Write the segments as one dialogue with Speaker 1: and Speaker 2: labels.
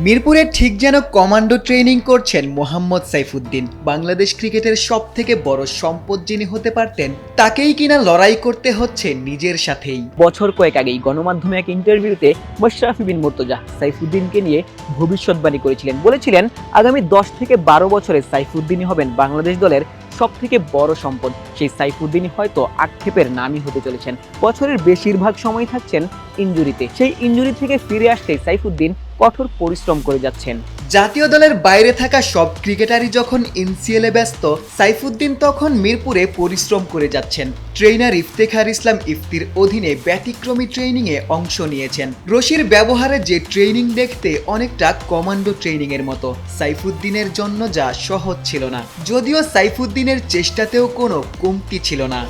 Speaker 1: মিরপুরে ঠিক যেন কমান্ডো ট্রেনিং করছেন মোহাম্মদ সাইফুদ্দিন। বাংলাদেশ ক্রিকেটের সব থেকে বড় সম্পদ যিনি হতে পারতেন, তাকেই কিনা লড়াই করতে হচ্ছে নিজের সাথেই।
Speaker 2: বছর কয়েক আগেই গণমাধ্যমে এক ইন্টারভিউতে মাশরাফি বিন মুর্তজা সাইফুদ্দিনকে নিয়ে ভবিষ্যৎবাণী করেছিলেন। বলেছিলেন, আগামী 10 থেকে 12 বছরে সাইফুদ্দিনই হবেন বাংলাদেশ দলের সব থেকে বড় সম্পদ। সেই সাইফুদ্দিনই হয়তো আক্ষেপের নামই হতে চলেছেন। বছরের বেশিরভাগ সময় থাকছেন ইনজুরিতে। সেই ইনজুরি থেকে ফিরে আসতে সাইফুদ্দিন কঠোর পরিশ্রম করে যাচ্ছেন।
Speaker 1: জাতীয় দলের বাইরে থাকা সব ক্রিকেটারই যখন এনসিএলে ব্যস্ত, সাইফুদ্দিন তখন মিরপুরে পরিশ্রম করে যাচ্ছেন। ট্রেনার ইফতেখার ইসলাম ইফতির অধীনে ব্যতিক্রমী ট্রেনিংয়ে অংশ নিয়েছেন। রশির ব্যবহারে যে ট্রেনিং দেখতে অনেকটা কমান্ডো ট্রেনিং এর মতো, সাইফুদ্দিনের জন্য যা সহজ ছিল না। যদিও সাইফুদ্দিনের চেষ্টাতেও কোনো কমতি ছিল না।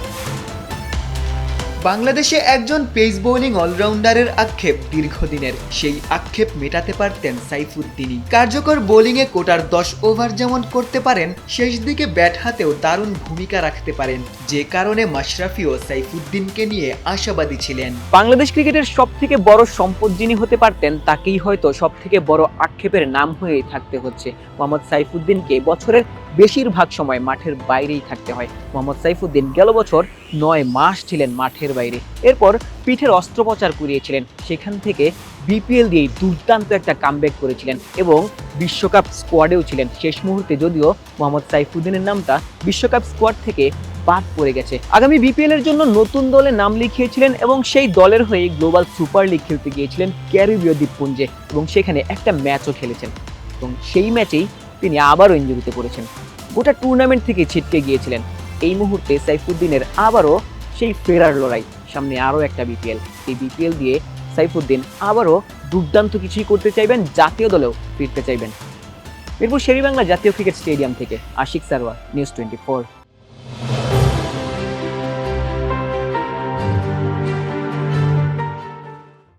Speaker 1: বাংলাদেশে একজন পেস বোলিং অলরাউন্ডারের আক্ষেপ দীর্ঘদিনের। সেই আক্ষেপ মেটাতে পারতেন সাইফুদ্দিনই। কার্যকর বোলিংয়ে কোটার 10 ওভার যেমন করতে পারেন, শেষ দিকে ব্যাট হাতেও দারুণ ভূমিকা রাখতে পারেন, যে কারণে মাশরাফিও সাইফুদ্দিনকে নিয়ে আশাবাদী ছিলেন।
Speaker 2: বাংলাদেশ ক্রিকেটের সব থেকে বড় সম্পদ যিনি হতে পারতেন, তাকেই হয়তো সব থেকে বড় আক্ষেপের নাম হয়েই থাকতে হচ্ছে। মোহাম্মদ সাইফুদ্দিনকে বছরের বেশিরভাগ সময় মাঠের বাইরেই থাকতে হয়। মোহাম্মদ সাইফুদ্দিন গেল বছর 9 মাস ছিলেন মাঠের বাইরে। এরপর পিঠের অস্ত্রোপচার করিয়েছিলেন। সেখান থেকে বিপিএল দিয়েই দুর্দান্ত একটা কামব্যাক করেছিলেন এবং বিশ্বকাপ স্কোয়াডেও ছিলেন। শেষ মুহূর্তে যদিও মোহাম্মদ সাইফুদ্দিনের নামটা বিশ্বকাপ স্কোয়াড থেকে বাদ পড়ে গেছে। আগামী বিপিএল এর জন্য নতুন দলে নাম লিখিয়েছিলেন এবং সেই দলের হয়ে গ্লোবাল সুপার লিগ খেলতে গিয়েছিলেন ক্যারিবীয় দ্বীপপুঞ্জে এবং সেখানে একটা ম্যাচও খেলেছেন এবং সেই ম্যাচেই তিনি আবারও ইনজুরিতে পড়েছেন। গোটা টুর্নামেন্ট থেকে ছিটকে গিয়েছিলেন। এই মুহূর্তে সাইফুদ্দিনের আবারও সেই ফেরার লড়াই। সামনে আরও একটা বিপিএল। এই বিপিএল দিয়ে সাইফুদ্দিন আবারও দুর্দান্ত কিছুই করতে চাইবেন, জাতীয় দলেও ফিরতে চাইবেন। মিরপুর শেরেবাংলা জাতীয় ক্রিকেট স্টেডিয়াম থেকে আশিক সারওয়ার, নিউজ 24।